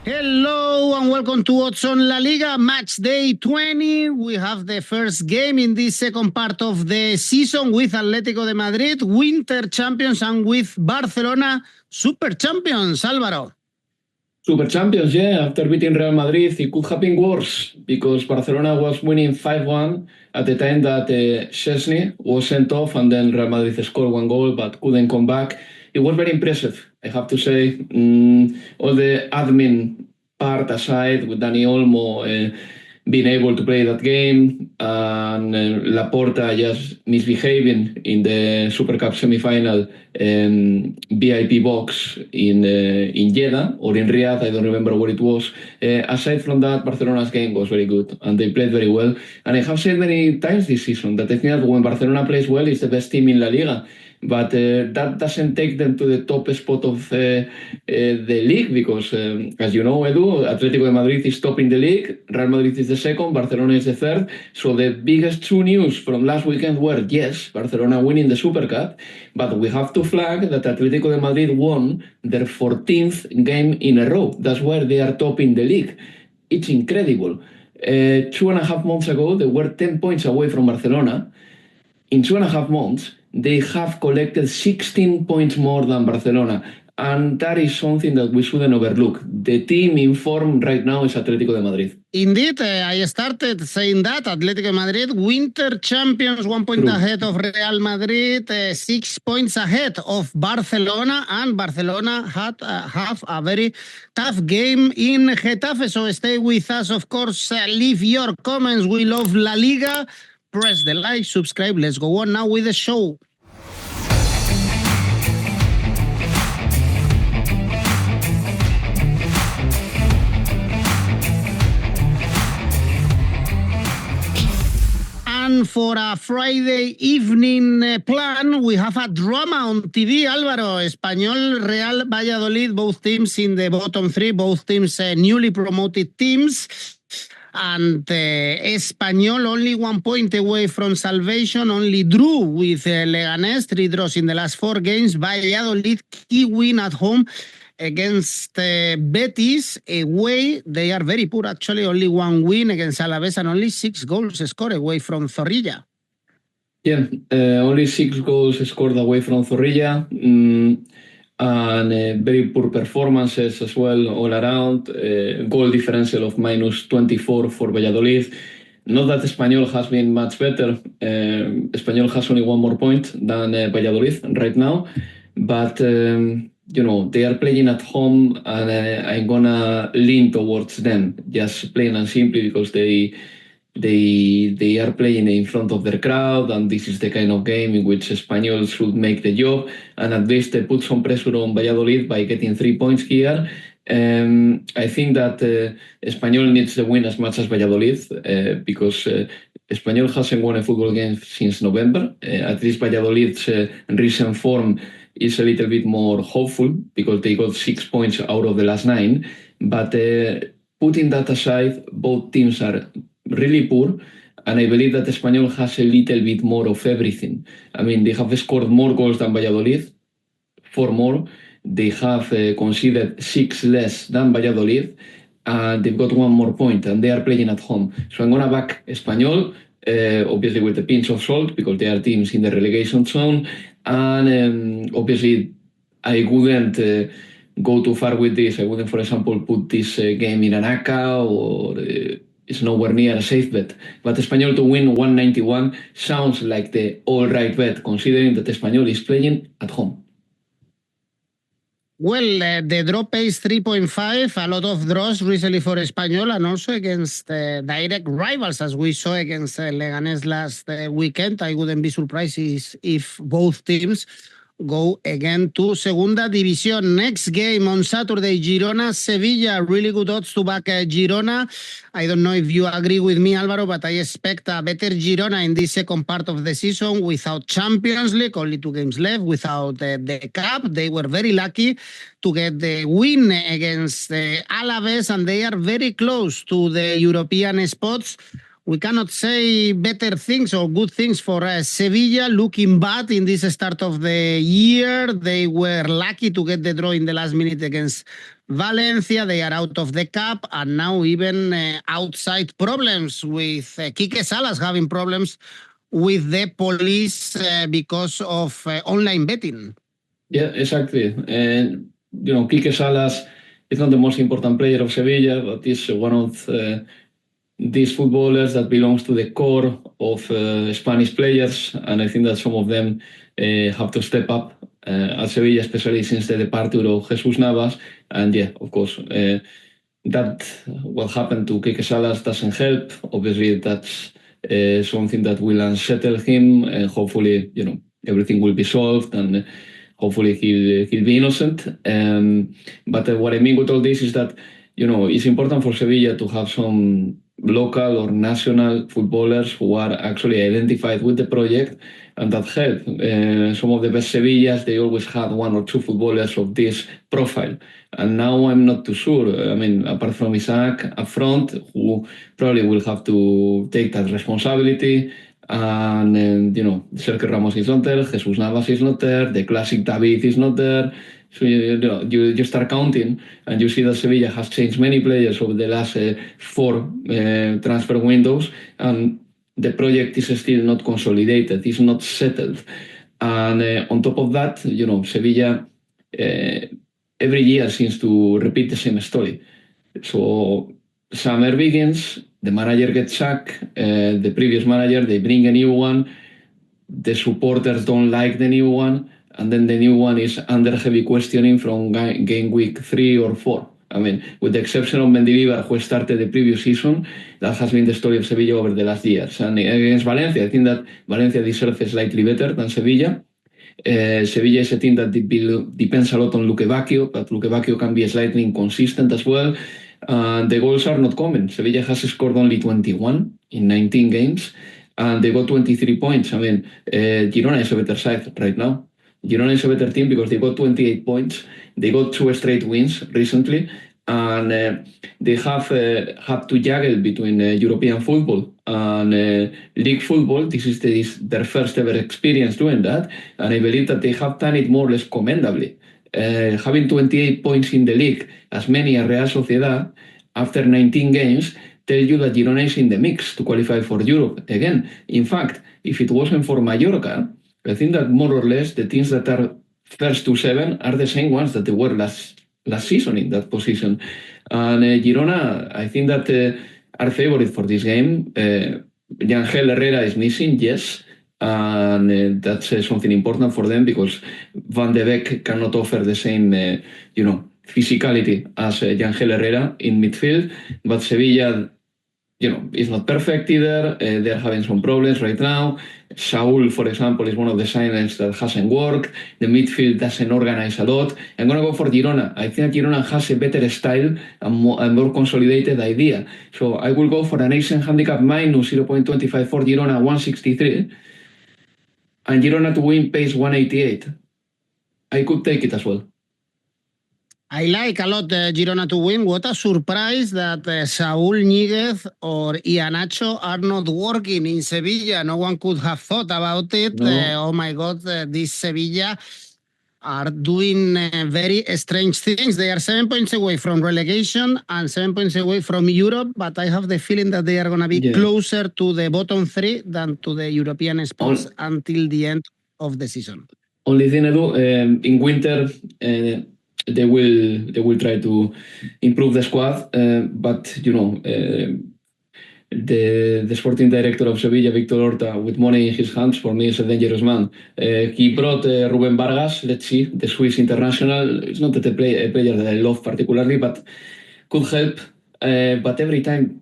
Hello and welcome to Odds on La Liga, Matchday 20. We have the first game in this second part of the season with Atlético de Madrid, winter champions, and with Barcelona, super champions. Álvaro. Super champions, yeah. After beating Real Madrid, it could have been worse because Barcelona was winning 5-1 at the time that 𝗀𝐻𝗔𝗍 was sent off and then Real Madrid scored one goal but couldn't come back. It was very impressive, I have to say. All the admin part aside, with Dani Olmo being able to play that game and Laporta just misbehaving in the Super Cup semi-final VIP box in Jeddah or in Riyadh, I don't remember where it was. Aside from that, Barcelona's game was very good and they played very well. And I have said many times this season that I think that when Barcelona plays well, it's the best team in La Liga. But that doesn't take them to the top spot of the league because, as you know, Edu, Atlético de Madrid is top in the league, Real Madrid is the second, Barcelona is the third. So the biggest two news from last weekend were, yes, Barcelona winning the Super Cup, but we have to flag that Atlético de Madrid won their 14th game in a row. That's why they are top in the league. It's incredible. 2.5 months ago, they were 10 points away from Barcelona. In 2.5 months, they have collected 16 points more than Barcelona. And that is something that we shouldn't overlook. The team in form right now is Atlético de Madrid. Indeed, I started saying that. Atlético de Madrid, winter champions, 1 point ahead of Real Madrid, 6 points ahead of Barcelona, and Barcelona had have a very tough game in Getafe. So stay with us, of course. Leave your comments. We love La Liga. Press the like, subscribe. Let's go on now with the show. And for a Friday evening plan, we have a drama on TV, Álvaro. Espanyol, Real Valladolid, both teams in the bottom three, both teams newly promoted teams. And Espanyol only 1 point away from salvation, only drew with Leganés, 3 draws in the last 4 games. Valladolid, key win at home against Betis. Away, they are very poor actually, only 1 win against Alavés and only 6 goals scored away from Zorrilla. Yeah, only 6 goals scored away from Zorrilla. And very poor performances as well all around. Goal differential of -24 for Valladolid. Not that Espanyol has been much better. Espanyol has only 1 more point than Valladolid right now. But, you know, they are playing at home and I'm gonna lean towards them, just plain and simply because they are playing in front of their crowd, and this is the kind of game in which Espanyol should make the job, and at least they put some pressure on Valladolid by getting 3 points here. I think that Espanyol needs the win as much as Valladolid because Espanyol hasn't won a football game since November. At least Valladolid's recent form is a little bit more hopeful because they got 6 points out of the last 9. But putting that aside, both teams are really poor, and I believe that Espanyol has a little bit more of everything. I mean, they have scored more goals than Valladolid, 4 more. They have conceded 6 less than Valladolid, and they've got 1 more point, and they are playing at home. So I'm going to back Espanyol, obviously with a pinch of salt, because they are teams in the relegation zone, and obviously I wouldn't go too far with this. I wouldn't, for example, put this game in an ACCA or... it's nowhere near a safe bet. But Espanyol to win 191 sounds like the all-right bet, considering that Espanyol is playing at home. Well, the draw pays 3.5, a lot of draws recently for Espanyol, and also against direct rivals, as we saw against Leganés last weekend. I wouldn't be surprised if both teams go again to Segunda División. Next game on Saturday, Girona, Sevilla. Really good odds to back Girona. I don't know if you agree with me, Álvaro, but I expect a better Girona in this second part of the season without Champions League, only 2 games left, without the Cup. They were very lucky to get the win against Alavés, and they are very close to the European spots. We cannot say better things or good things for Sevilla, looking bad in this start of the year. They were lucky to get the draw in the last minute against Valencia, they are out of the cup, and now even outside problems with Quique Salas having problems with the police because of online betting. Yeah, exactly. And, Quique Salas is not the most important player of Sevilla, but is one of these footballers that belongs to the core of Spanish players, and I think that some of them have to step up at Sevilla, especially since the departure of Jesús Navas. And yeah, of course, that what happened to Quique Salas doesn't help. Obviously, that's something that will unsettle him, and hopefully, everything will be solved, and hopefully he'll be innocent. But what I mean with all this is that, it's important for Sevilla to have some local or national footballers who are actually identified with the project, and that help. Some of the best Sevillas, they always had one or two footballers of this profile. And now I'm not too sure. I mean, apart from Isaac up front, who probably will have to take that responsibility. And Sergio Ramos is not there, Jesús Navas is not there, the classic David is not there. So you start counting, and you see that Sevilla has changed many players over the last 4 transfer windows, and the project is still not consolidated, it's not settled. And on top of that, Sevilla every year seems to repeat the same story. So summer begins, the manager gets sacked, the previous manager, they bring a new one, the supporters don't like the new one, and then the new one is under heavy questioning from game week 3 or 4. I mean, with the exception of Mendilibar, who started the previous season, that has been the story of Sevilla over the last years. And against Valencia, I think that Valencia deserves slightly better than Sevilla. Sevilla is a team that depends a lot on 𝗀𝗵𝗂𝐿, but 𝗀𝗵𝗂𝐿 can be slightly inconsistent as well. The goals are not coming. Sevilla has scored only 21 in 19 games, and they got 23 points. I mean, Girona is a better side right now. Girona is a better team because they got 28 points. They got 2 straight wins recently, and they have had to juggle between European football and league football. This is their first ever experience doing that, and I believe that they have done it more or less commendably. Having 28 points in the league, as many as Real Sociedad, after 19 games, tell you that Girona is in the mix to qualify for Europe again. In fact, if it wasn't for Mallorca, I think that more or less the teams that are first to 7 are the same ones that they were last season in that position. And Girona, I think that are favourite for this game. Ángel Herrera is missing, yes, and that's something important for them because Van de Beek cannot offer the same, physicality as Ángel Herrera in midfield. But Sevilla, is not perfect either. They're having some problems right now. Saúl, for example, is one of the signings that hasn't worked. The midfield doesn't organize a lot. I'm going to go for Girona. I think Girona has a better style and more consolidated idea. So I will go for an Asian handicap minus 0.25 for Girona, 163. And Girona to win pays 188. I could take it as well. I like a lot Girona to win. What a surprise that Saúl Ñíguez or Iheanacho are not working in Sevilla. No one could have thought about it. No. Oh my God, this Sevilla are doing very strange things. They are 7 points away from relegation and 7 points away from Europe, but I have the feeling that they are going to be closer to the bottom 3 than to the European spots until the end of the season. Only thing, Edu, in winter, they will try to improve the squad, but the sporting director of Sevilla, Víctor Horta, with money in his hands, for me is a dangerous man. He brought Rubén Vargas, let's see, the Swiss international. It's not a player that I love particularly, but could help. But every time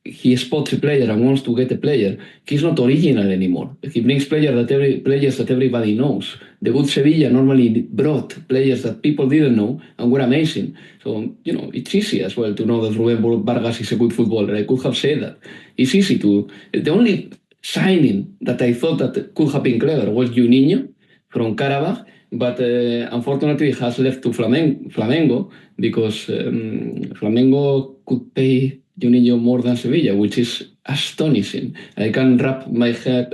he spots a player and wants to get a player, he's not original anymore. He brings players that everybody knows. The good Sevilla normally brought players that people didn't know and were amazing. So, it's easy as well to know that Rubén Vargas is a good footballer. I could have said that. It's easy to... The only signing that I thought that could have been clever was 𝗀𝗎𝗓 from Karabakh, but unfortunately has left to Flamengo because Flamengo could pay 𝗀𝗎𝗓 more than Sevilla, which is astonishing. I can't wrap my head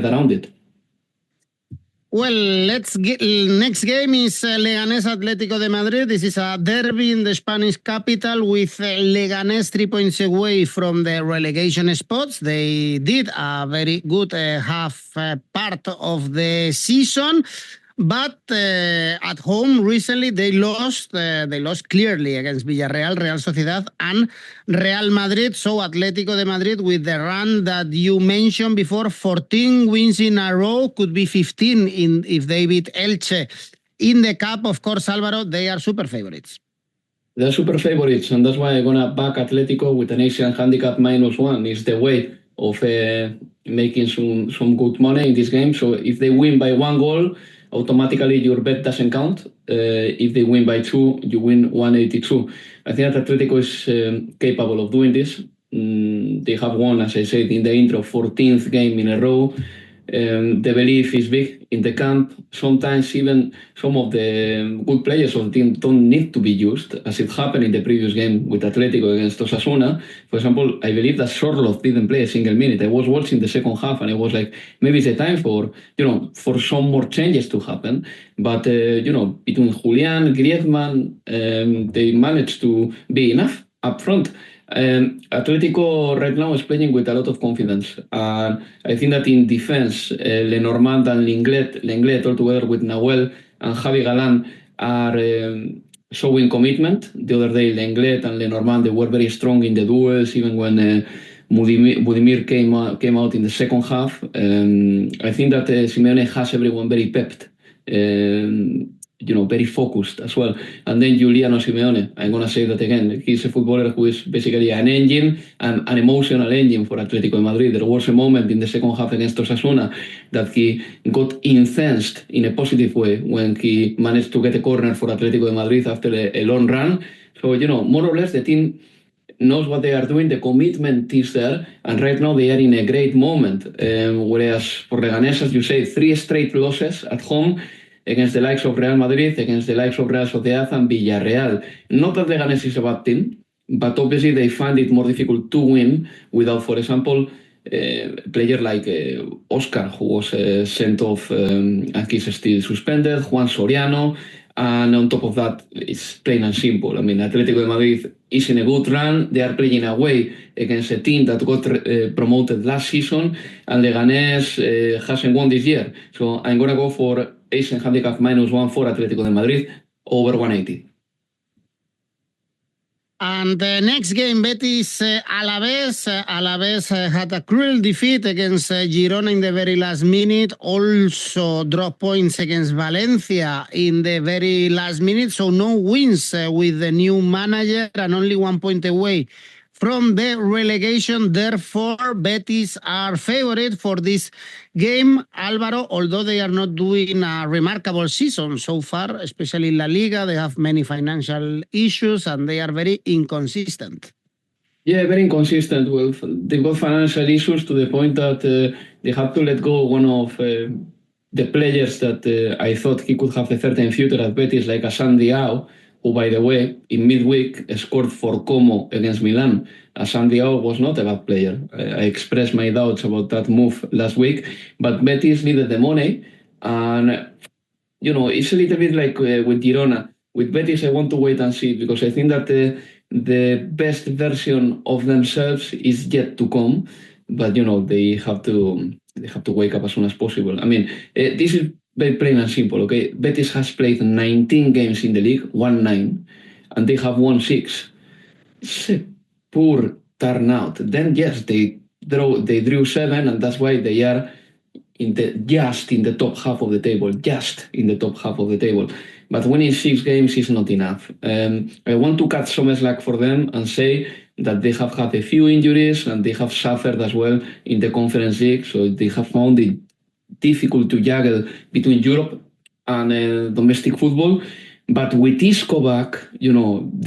around it. Well, next game is Leganés Atlético de Madrid. This is a derby in the Spanish capital with Leganés 3 points away from the relegation spots. They did a very good half part of the season. But at home recently they lost clearly against Villarreal, Real Sociedad and Real Madrid. So Atlético de Madrid, with the run that you mentioned before, 14 wins in a row, could be 15 if they beat Elche in the cup. Of course, Alvaro, they are super favorites. They're super favorites, and that's why I'm gonna back Atletico with an Asian handicap -1. It's the way of making some good money in this game. So if they win by 1 goal, automatically your bet doesn't count. If they win by 2, you win 182. I think that Atletico is capable of doing this. They have won, as I said in the intro, 14th game in a row. The belief is big in the camp. Sometimes even some of the good players of the team don't need to be used, as it happened in the previous game with Atletico against Osasuna. For example, I believe that Sorloth didn't play a single minute. I was watching the second half and I was like, maybe it's the time for some more changes to happen. But between Julián, Griezmann, they managed to be enough up front. Atletico right now is playing with a lot of confidence. I think that in defense, Lenormand and Lenglet all together with Nahuel and Javi Galán are showing commitment. The other day, Lenglet and Lenormand, they were very strong in the duels, even when Budimir came out in the second half. I think that Simeone has everyone very pepped. Very focused as well. And then Giuliano Simeone, I'm going to say that again, he's a footballer who is basically an engine, and an emotional engine for Atletico de Madrid. There was a moment in the second half against Osasuna that he got incensed in a positive way when he managed to get a corner for Atletico de Madrid after a long run. So, more or less the team knows what they are doing, the commitment is there, and right now they are in a great moment. Whereas for Leganés, as you say, 3 straight losses at home, against the likes of Real Madrid, against the likes of Real Sociedad and Villarreal. Not that Leganés is a bad team, but obviously they find it more difficult to win without, for example, a player like Oscar, who was sent off and he's still suspended, Juan Soriano, and on top of that, it's plain and simple. I mean, Atletico de Madrid is in a good run. They are playing away against a team that got promoted last season, and Leganés hasn't won this year. So I'm going to go for Asian handicap -1 for Atletico de Madrid over 180. And the next game, Betis Alavés. Alavés had a cruel defeat against Girona in the very last minute. Also dropped points against Valencia in the very last minute. So no wins with the new manager and only 1 point away from the relegation. Therefore, Betis are favorite for this game, Alvaro, although they are not doing a remarkable season so far, especially in La Liga. They have many financial issues and they are very inconsistent. Yeah, very inconsistent. Well, they've got financial issues to the point that they have to let go one of the players that I thought he could have a certain future at Betis, like a 𝗀𝗛𝗿𝗀, who, by the way, in midweek scored for Como against Milan. 𝗀𝗀𝗿𝗀 was not a bad player. I expressed my doubts about that move last week, but Betis needed the money, and it's a little bit like with Girona. With Betis, I want to wait and see, because I think that the best version of themselves is yet to come, but they have to wake up as soon as possible. I mean, this is very plain and simple, okay? Betis has played 19 games in the league, 1-9, and they have won 6. It's a poor turnout. Then yes, they drew 7, and that's why they are just in the top half of the table. But winning 6 games is not enough. I want to cut some slack for them and say that they have had a few injuries and they have suffered as well in the Conference League, so they have found it difficult to juggle between Europe and domestic football. But with 𝐬𝐭𝐴 back,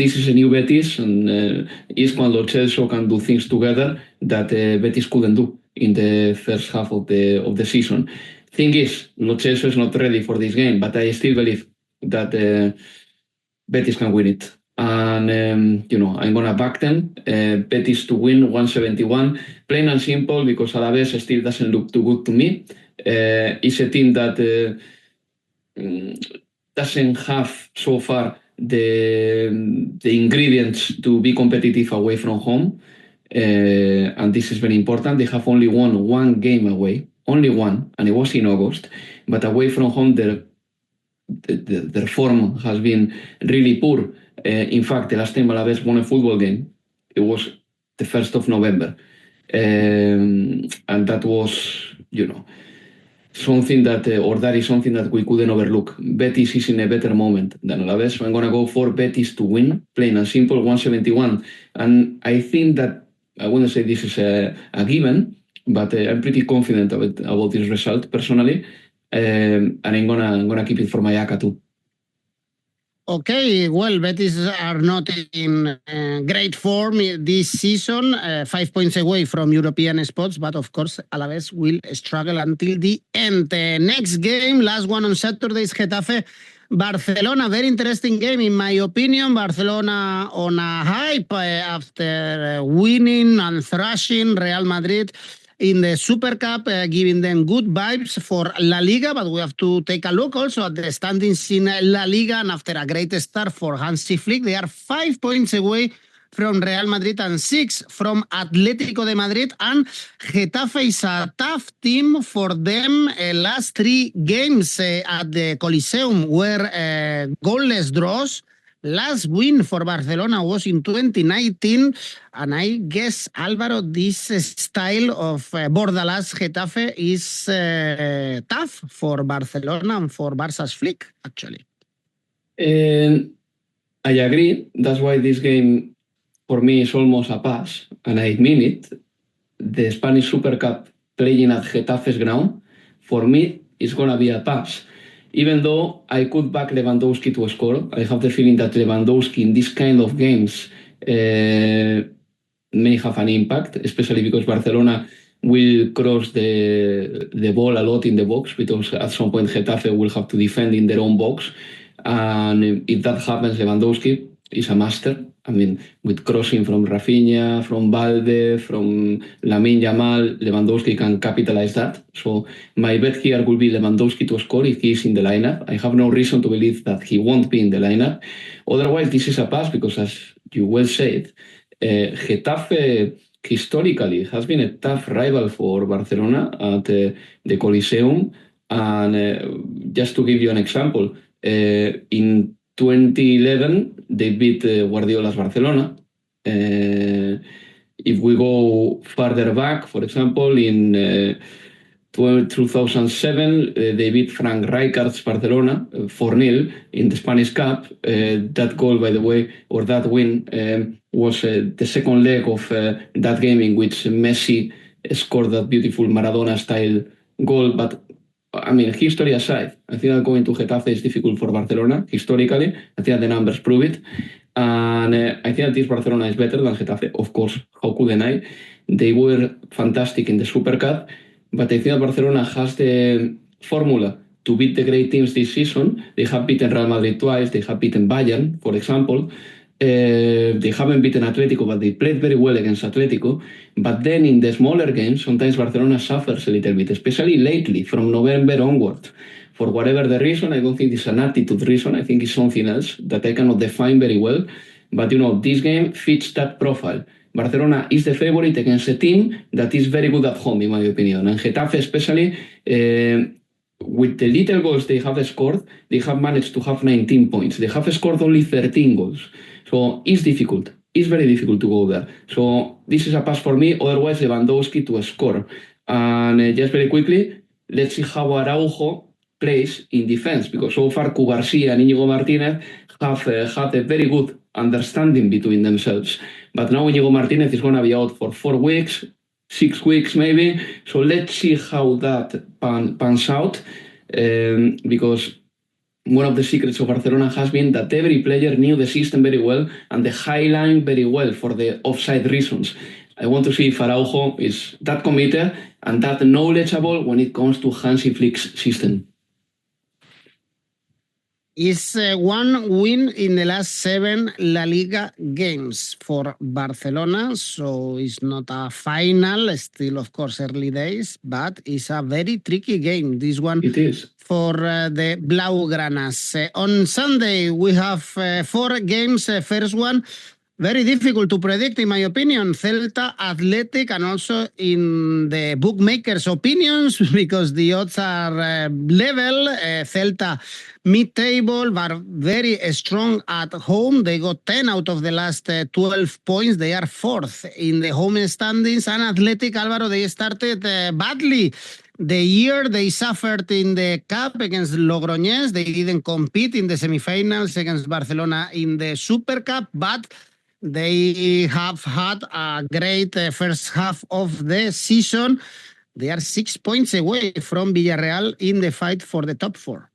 this is a new Betis, and 𝗲𝐿𝐴 and 𝘍𝐿𝐴 can do things together that Betis couldn't do in the first half of the season. Thing is, 𝘍𝐿𝐴 is not ready for this game, but I still believe that Betis can win it. And, I'm going to back them. Betis to win 171. Plain and simple, because Alavés still doesn't look too good to me. It's a team that doesn't have so far the ingredients to be competitive away from home. And this is very important. They have only won one game away, only one, and it was in August. But away from home, their form has been really poor. In fact, the last time Alavés won a football game, it was the 1st of November. And that was, something that is something that we couldn't overlook. Betis is in a better moment than Alavés, so I'm going to go for Betis to win, plain and simple, 171. And I think that, I wouldn't say this is a given, but I'm pretty confident about this result personally, and I'm gonna keep it for my ACCA too. Okay, well, Betis are not in great form this season, 5 points away from European spots, but of course, Alavés will struggle until the end. Next game, last one on Saturday, is Getafe Barcelona. Very interesting game, in my opinion. Barcelona on a hype after winning and thrashing Real Madrid in the Super Cup, giving them good vibes for La Liga, but we have to take a look also at the standings in La Liga, and after a great start for 𝗵𝗵𝗿𝗍 Flick, they are 5 points away from Real Madrid and 6 from Atlético de Madrid, and Getafe is a tough team for them. Last 3 games at the Coliseum were goalless draws. Last win for Barcelona was in 2019, and I guess, Álvaro, this style of Bordalás Getafe is tough for Barcelona and for Barça's Flick, actually. I agree. That's why this game, for me, is almost a pass, and I mean it. The Spanish Super Cup playing at Getafe's ground, for me, is going to be a pass. Even though I could back Lewandowski to score, I have the feeling that Lewandowski in this kind of games may have an impact, especially because Barcelona will cross the ball a lot in the box, because at some point Getafe will have to defend in their own box. And if that happens, Lewandowski is a master. I mean, with crossing from Rafinha, from Balde, from Lamine Yamal, Lewandowski can capitalize that. So my bet here will be Lewandowski to score if he is in the lineup. I have no reason to believe that he won't be in the lineup. Otherwise, this is a pass because, as you well said, Getafe historically has been a tough rival for Barcelona at the Coliseum. And just to give you an example, in 2011, they beat Guardiola's Barcelona. If we go further back, for example, in 2007, they beat Frank Rijkaard's Barcelona 4-0 in the Spanish Cup. That goal, by the way, or that win, was the second leg of that game in which Messi scored that beautiful Maradona-style goal. But I mean, history aside, I think that going to Getafe is difficult for Barcelona, historically. I think that the numbers prove it. And I think that this Barcelona is better than Getafe. Of course, how couldn't I? They were fantastic in the Super Cup, but I think that Barcelona has the formula to beat the great teams this season. They have beaten Real Madrid twice. They have beaten Bayern, for example. They haven't beaten Atletico, but they played very well against Atletico. But then in the smaller games, sometimes Barcelona suffers a little bit, especially lately, from November onward. For whatever the reason, I don't think it's an attitude reason. I think it's something else that I cannot define very well. But, this game fits that profile. Barcelona is the favorite against a team that is very good at home, in my opinion. And Getafe especially, with the little goals they have scored, they have managed to have 19 points. They have scored only 13 goals. So it's difficult. It's very difficult to go there. So this is a pass for me. Otherwise, Lewandowski to score. And just very quickly, let's see how Araujo plays in defense, because so far 𝗵𝗵𝗍𝗂 and Íñigo Martínez have had a very good understanding between themselves. But now Íñigo Martínez is going to be out for 4 weeks, 6 weeks maybe. So let's see how that pans out, because one of the secrets of Barcelona has been that every player knew the system very well and the high line very well for the offside reasons. I want to see if Araujo is that committed and that knowledgeable when it comes to 𝗵𝗵𝗍𝗂 Flick's system. Is one win in the last 7 La Liga games for Barcelona, so it's not a final, still of course early days, but it's a very tricky game, this one. It is. For the Blaugranas. On Sunday, we have 4 games. First one, very difficult to predict, in my opinion. Celta, Athletic, and also in the bookmakers' opinions, because the odds are level. Celta mid-table, but very strong at home. They got 10 out of the last 12 points. They are 4th in the home standings. And Athletic, Alvaro, they started badly. The year they suffered in the Cup against Logroñés. They didn't compete in the semifinals against Barcelona in the Super Cup, but they have had a great first half of the season. They are 6 points away from Villarreal in the fight for the top 4.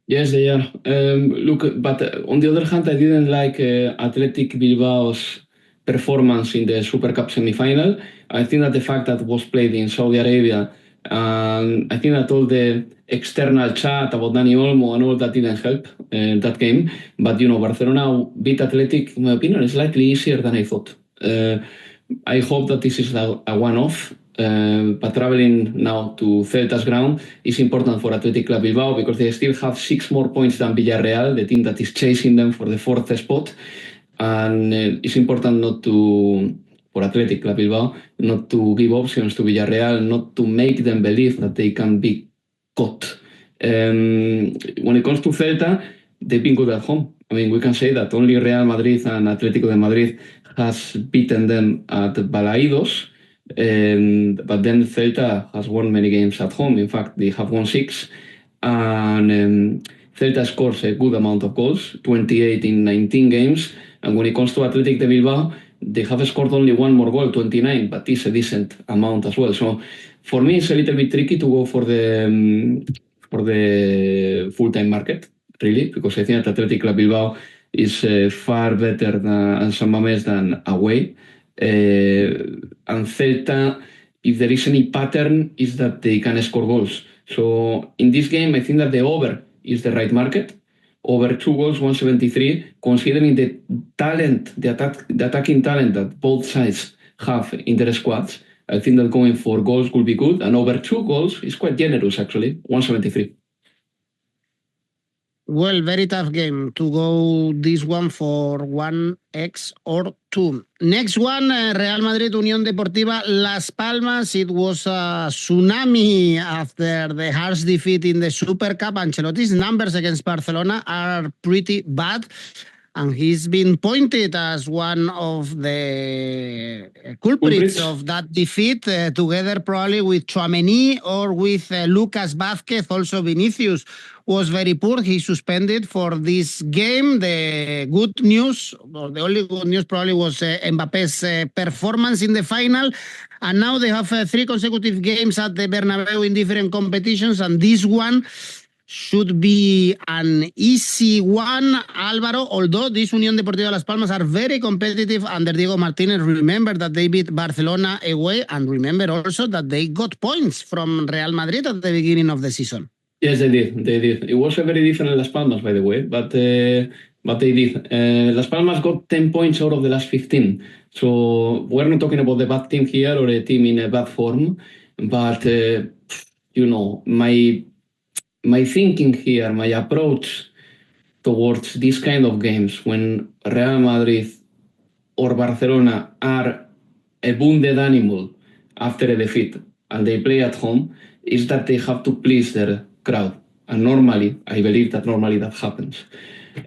Yes, they are. Look, but on the other hand, I didn't like Athletic Bilbao's performance in the Super Cup semi-final. I think that the fact that it was played in Saudi Arabia, and I think that all the external chat about Dani Olmo and all that didn't help that game. But, Barcelona beat Athletic, in my opinion, slightly easier than I thought. I hope that this is a one-off. But traveling now to Celta's ground is important for Athletic Club Bilbao because they still have 6 more points than Villarreal, the team that is chasing them for the 4th spot. And it's important for Athletic Club Bilbao not to give options to Villarreal, not to make them believe that they can be caught. When it comes to Celta, they've been good at home. I mean, we can say that only Real Madrid and Atlético de Madrid has beaten them at Balaidos. But then Celta has won many games at home. In fact, they have won 6. And Celta scores a good amount of goals, 28 in 19 games. And when it comes to Athletic de Bilbao, they have scored only 1 more goal, 29, but it's a decent amount as well. So for me, it's a little bit tricky to go for the full-time market, really, because I think that Athletic Club Bilbao is far better than San Mamés than away. And Celta, if there is any pattern, is that they can score goals. So in this game, I think that the over is the right market. Over 2 goals, 173, considering the talent, the attacking talent that both sides have in their squads. I think that going for goals will be good. And over 2 goals is quite generous, actually, 173. Well, very tough game to go this one for 1x or 2. Next one, Real Madrid Unión Deportiva Las Palmas. It was a tsunami after the harsh defeat in the Super Cup. Ancelotti's numbers against Barcelona are pretty bad. And he's been pointed as one of the culprits of that defeat, together probably with Tchouaméni or with Lucas Vázquez. Also, Vinicius was very poor. He suspended for this game. The good news, or the only good news probably, was Mbappé's performance in the final. And now they have 3 consecutive games at the Bernabeu in different competitions. And this one should be an easy one, Álvaro, although this Unión Deportiva Las Palmas are very competitive under Diego Martínez. Remember that they beat Barcelona away, and remember also that they got points from Real Madrid at the beginning of the season. Yes, they did. It was a very different Las Palmas, by the way, but they did. Las Palmas got 10 points out of the last 15. So we're not talking about the bad team here or a team in a bad form, but, my thinking here, my approach towards these kind of games when Real Madrid or Barcelona are a wounded animal after a defeat and they play at home is that they have to please their crowd. And normally, I believe that normally that happens.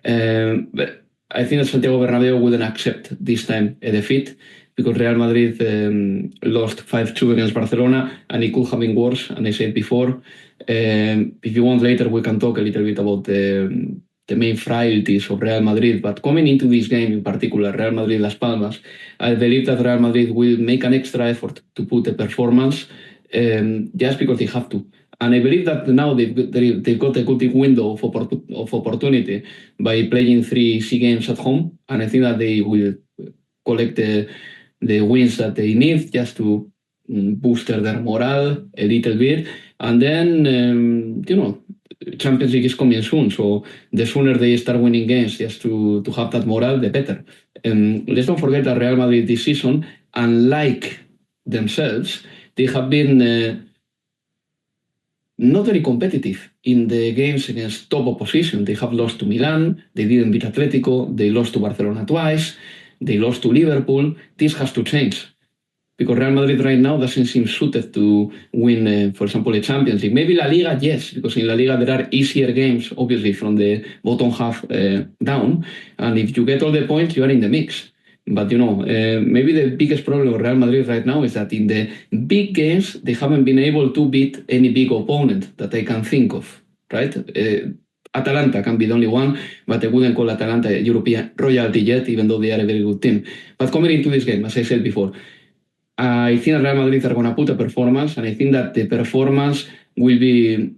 But I think that Santiago Bernabéu wouldn't accept this time a defeat because Real Madrid lost 5-2 against Barcelona and it could have been worse, and I said before. If you want later, we can talk a little bit about the main frailties of Real Madrid, but coming into this game in particular, Real Madrid-Las Palmas, I believe that Real Madrid will make an extra effort to put a performance just because they have to. And I believe that now they've got a good window of opportunity by playing 3 easy games at home, and I think that they will collect the wins that they need just to boost their morale a little bit. And then, Champions League is coming soon, so the sooner they start winning games just to have that morale, the better. Let's don't forget that Real Madrid this season, unlike themselves, they have been not very competitive in the games against top opposition. They have lost to Milan, they didn't beat Atletico, they lost to Barcelona twice, they lost to Liverpool. This has to change. Because Real Madrid right now doesn't seem suited to win, for example, a Champions League. Maybe La Liga, yes, because in La Liga there are easier games, obviously, from the bottom half down. And if you get all the points, you are in the mix. But, maybe the biggest problem of Real Madrid right now is that in the big games, they haven't been able to beat any big opponent that I can think of, right? Atalanta can be the only one, but I wouldn't call Atalanta European royalty yet, even though they are a very good team. But coming into this game, as I said before, I think Real Madrid are going to put a performance, and I think that the performance will be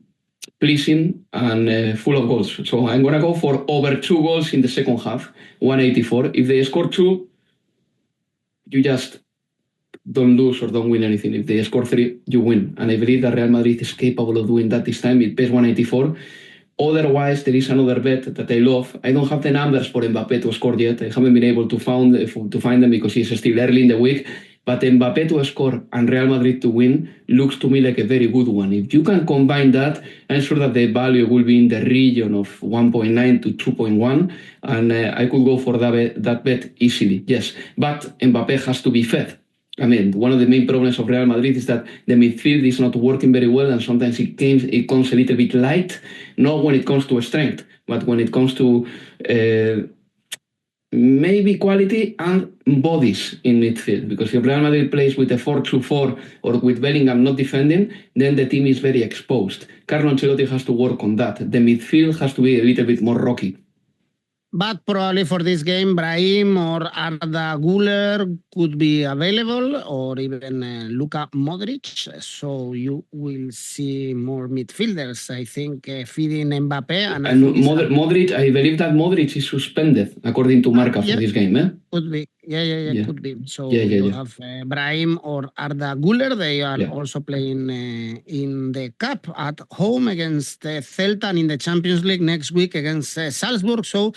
pleasing and full of goals. So I'm going to go for over 2 goals in the second half, 184. If they score 2, you just don't lose or don't win anything. If they score 3, you win. And I believe that Real Madrid is capable of doing that this time. It pays 184. Otherwise, there is another bet that I love. I don't have the numbers for Mbappé to score yet. I haven't been able to find them because he's still early in the week. But Mbappé to score and Real Madrid to win looks to me like a very good one. If you can combine that, I'm sure that the value will be in the region of 1.9 to 2.1, and I could go for that bet easily, yes. But Mbappé has to be fed. I mean, one of the main problems of Real Madrid is that the midfield is not working very well, and sometimes it comes a little bit light, not when it comes to strength, but when it comes to maybe quality and bodies in midfield. Because if Real Madrid plays with a 4-2-4 or with Bellingham not defending, then the team is very exposed. Carlo Ancelotti has to work on that. The midfield has to be a little bit more rocky. But probably for this game, Brahim or Arda Güler could be available, or even Luka Modric. So you will see more midfielders, I think, feeding Mbappé. And Modric, I believe that Modric is suspended, according to Marca, for this game. Could be. Yeah, could be. So you have Brahim or Arda Güler. They are also playing in the Cup at home against Celta, and in the Champions League next week against Salzburg. So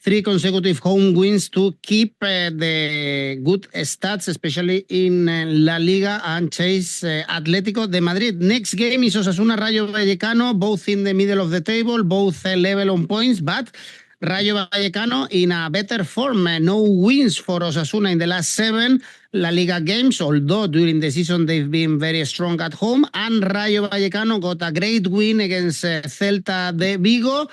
3 consecutive home wins to keep the good stats, especially in La Liga, and chase Atlético de Madrid. Next game is Osasuna Rayo Vallecano, both in the middle of the table, both level on points, but Rayo Vallecano in a better form. No wins for Osasuna in the last 7 La Liga games, although during the season they've been very strong at home. And Rayo Vallecano got a great win against Celta Vigo.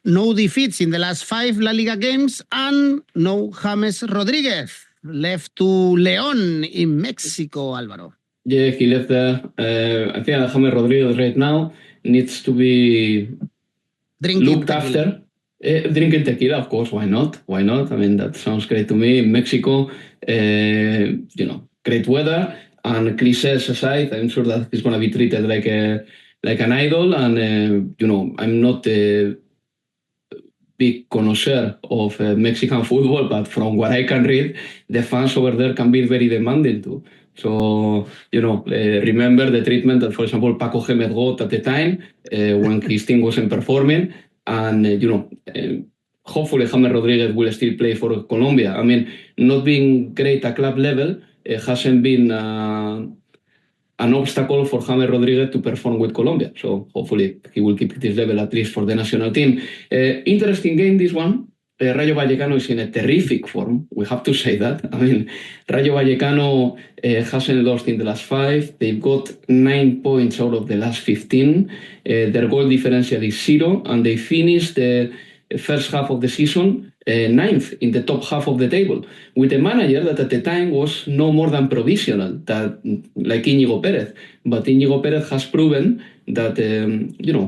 No defeats in the last 5 La Liga games, and no James Rodríguez. Left to León in Mexico, Alvaro. Yeah, he left there. I think James Rodríguez right now needs to be looked after. Drinking tequila, of course, why not? Why not? I mean, that sounds great to me. In Mexico, great weather, and cliches aside, I'm sure that he's going to be treated like an idol, and, I'm not a big connoisseur of Mexican football, but from what I can read, the fans over there can be very demanding too. So, remember the treatment that, for example, 𝐬𝐭𝐚𝐲 got at the time when his team wasn't performing. And, hopefully James Rodríguez will still play for Colombia. I mean, not being great at club level hasn't been an obstacle for James Rodríguez to perform with Colombia. So hopefully he will keep this level at least for the national team. Interesting game, this one. Rayo Vallecano is in a terrific form. We have to say that. I mean, Rayo Vallecano hasn't lost in the last 5. They've got 9 points out of the last 15. Their goal differential is 0, and they finished the first half of the season 9th in the top half of the table, with a manager that at the time was no more than provisional, like 𝐿𝐭𝐚𝐲 Pérez. But 𝐿𝐭𝐚𝐲 Pérez has proven that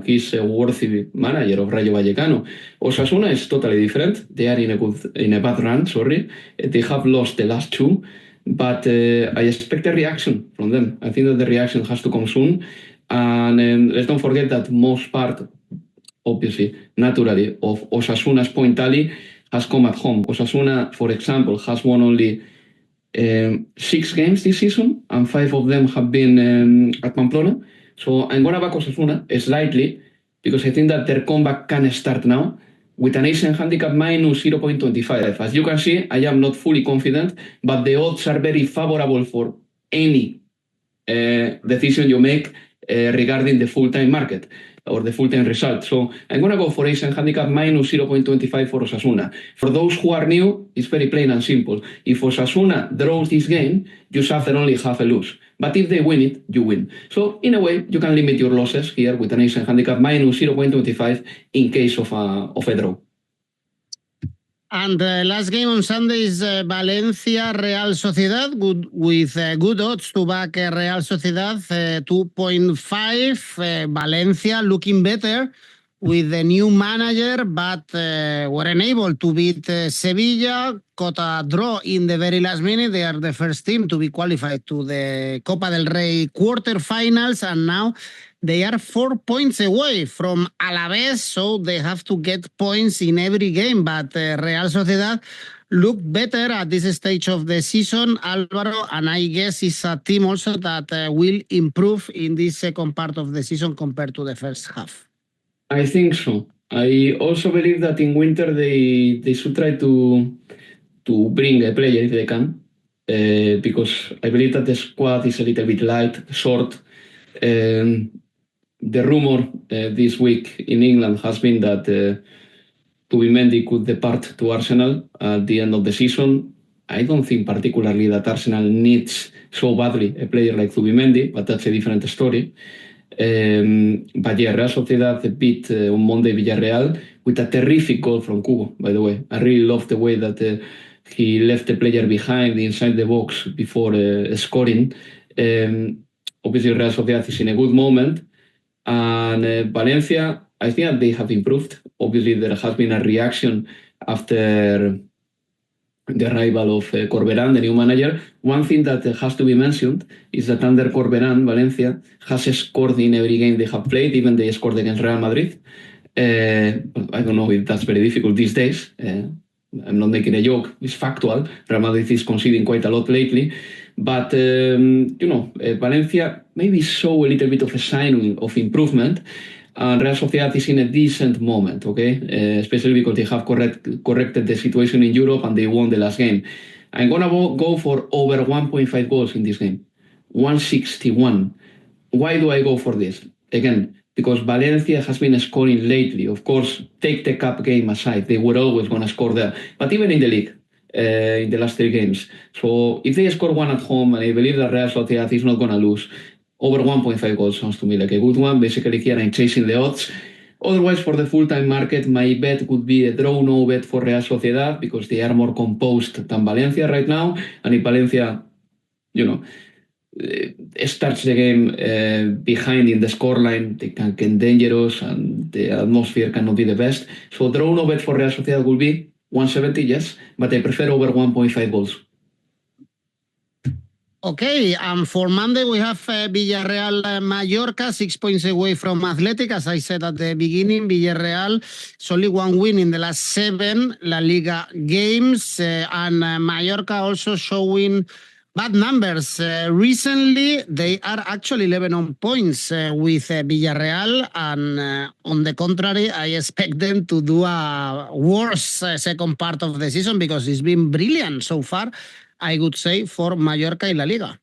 he's a worthy manager of Rayo Vallecano. Osasuna is totally different. They are in a bad run. They have lost the last 2, but I expect a reaction from them. I think that the reaction has to come soon, and let's don't forget that most part, obviously, naturally, of Osasuna's point tally has come at home. Osasuna, for example, has won only 6 games this season, and 5 of them have been at Pamplona. So I'm going to back Osasuna slightly, because I think that their comeback can start now with an Asian handicap minus 0.25. As you can see, I am not fully confident, but the odds are very favorable for any decision you make regarding the full-time market or the full-time result. So I'm going to go for Asian handicap minus 0.25 for Osasuna. For those who are new, it's very plain and simple. If Osasuna draws this game, you suffer only half a lose. But if they win it, you win. So in a way, you can limit your losses here with an Asian handicap minus 0.25 in case of a draw. And the last game on Sunday is Valencia Real Sociedad, with good odds to back Real Sociedad, 2.5. Valencia looking better with the new manager, but were unable to beat Sevilla, got a draw in the very last minute. They are the first team to be qualified to the Copa del Rey quarterfinals, and now they are 4 points away from Alavés, so they have to get points in every game. But Real Sociedad look better at this stage of the season, Alvaro, and I guess it's a team also that will improve in this second part of the season compared to the first half. I think so. I also believe that in winter they should try to bring a player if they can, because I believe that the squad is a little bit light, short. The rumor this week in England has been that 𝗵𝗵𝗫𝗀 could depart to Arsenal at the end of the season. I don't think particularly that Arsenal needs so badly a player like 𝗵𝗵𝗫𝗀, but that's a different story. But yeah, Real Sociedad beat on Monday Villarreal with a terrific goal from 𝗍𝐭, by the way. I really love the way that he left the player behind inside the box before scoring. Obviously, Real Sociedad is in a good moment. And Valencia, I think that they have improved. Obviously, there has been a reaction after the arrival of 𝗵𝗏𝗏, the new manager. One thing that has to be mentioned is that under 𝗵𝗏𝗏, Valencia has scored in every game they have played, even they scored against Real Madrid. I don't know if that's very difficult these days. I'm not making a joke, it's factual. Real Madrid is conceding quite a lot lately. But, Valencia maybe show a little bit of a sign of improvement. And Real Sociedad is in a decent moment, okay? Especially because they have corrected the situation in Europe and they won the last game. I'm going to go for over 1.5 goals in this game. 161. Why do I go for this? Again, because Valencia has been scoring lately. Of course, take the cup game aside, they were always going to score there. But even in the league, in the last 3 games. So if they score one at home, and I believe that Real Sociedad is not going to lose, over 1.5 goals sounds to me like a good one. Basically here I'm chasing the odds. Otherwise, for the full-time market, my bet would be a draw no bet for Real Sociedad because they are more composed than Valencia right now. And if Valencia, starts the game behind in the scoreline, they can get dangerous and the atmosphere cannot be the best. So draw no bet for Real Sociedad will be 170, yes, but I prefer over 1.5 goals. Okay, and for Monday we have Villarreal Mallorca, 6 points away from Athletic. As I said at the beginning, Villarreal, it's only 1 win in the last 7 La Liga games, and Mallorca also showing bad numbers. Recently, they are actually 11 on points with Villarreal, and on the contrary, I expect them to do a worse second part of the season because it's been brilliant so far, I would say, for Mallorca in La Liga.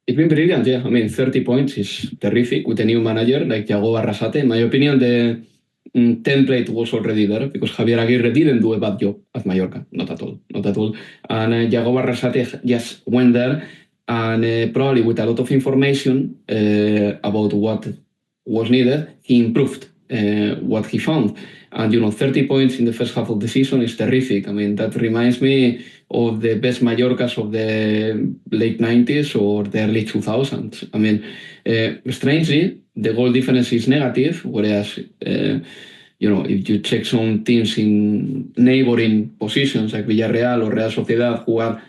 It's been brilliant, yeah. I mean, 30 points is terrific with a new manager like 𝗍𝗏𝗏𝗏𝗏. In my opinion, the template was already there because Javier Aguirre didn't do a bad job at Mallorca. Not at all. And 𝗍𝗏𝗏𝗏𝗏 just went there and probably with a lot of information about what was needed, he improved what he found. And 30 points in the first half of the season is terrific. I mean, that reminds me of the best Mallorcas of the late 90s or the early 2000s. I mean, strangely, the goal difference is negative, whereas, if you check some teams in neighboring positions like Villarreal or Real Sociedad who are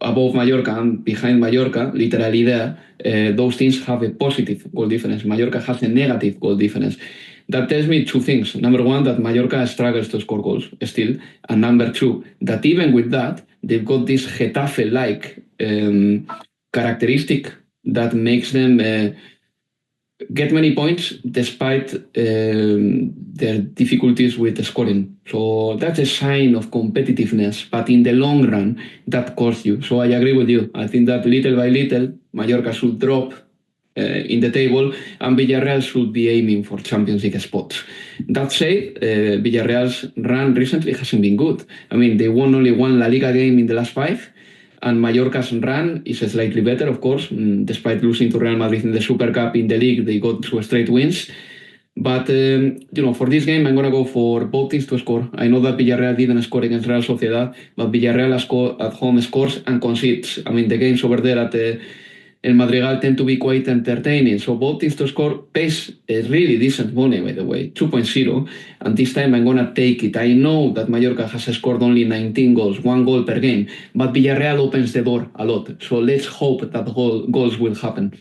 above Mallorca and behind Mallorca, literally there, those teams have a positive goal difference. Mallorca has a negative goal difference. That tells me 2 things. Number 1, that Mallorca struggles to score goals still. And number 2, that even with that, they've got this Getafe-like characteristic that makes them get many points despite their difficulties with scoring. So that's a sign of competitiveness, but in the long run, that costs you. So I agree with you. I think that little by little, Mallorca should drop in the table, and Villarreal should be aiming for Champions League spots. That said, Villarreal's run recently hasn't been good. I mean, they won only one La Liga game in the last 5, and Mallorca's run is slightly better, of course. Despite losing to Real Madrid in the Super Cup in the league, they got 2 straight wins. But, for this game, I'm going to go for both teams to score. I know that Villarreal didn't score against Real Sociedad, but Villarreal at home scores and concedes. I mean, the games over there at El Madrigal tend to be quite entertaining. So both teams to score pays a really decent money, by the way, 2.0. And this time I'm going to take it. I know that Mallorca has scored only 19 goals, 1 goal per game, but Villarreal opens the door a lot. So let's hope that goals will happen.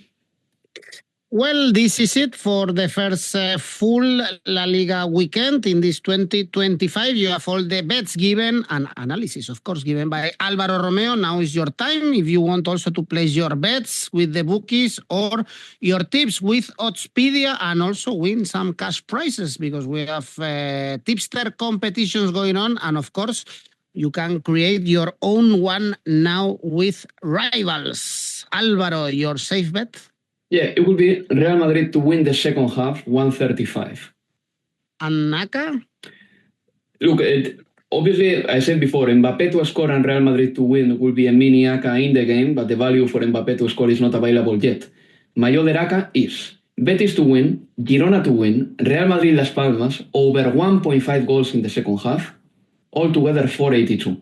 Well, this is it for the first full La Liga weekend in this 2025. You have all the bets given and analysis, of course, given by Alvaro Romeo. Now is your time. If you want also to place your bets with the bookies or your tips with Oddspedia and also win some cash prizes, because we have tipster competitions going on. And of course, you can create your own one now with Rivals. Alvaro, your safe bet? Yeah, it will be Real Madrid to win the second half, 135. And ACCA? Look, obviously, I said before, Mbappé to score and Real Madrid to win will be a mini ACCA in the game, but the value for Mbappé to score is not available yet. My other ACCA is Betis to win, Girona to win, Real Madrid Las Palmas over 1.5 goals in the second half, altogether 482.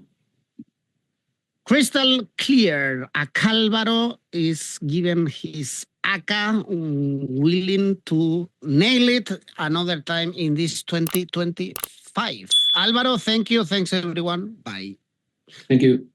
Crystal clear. Alvaro is given his ACCA, willing to nail it another time in this 2025. Alvaro, thank you. Thanks, everyone. Bye. Thank you.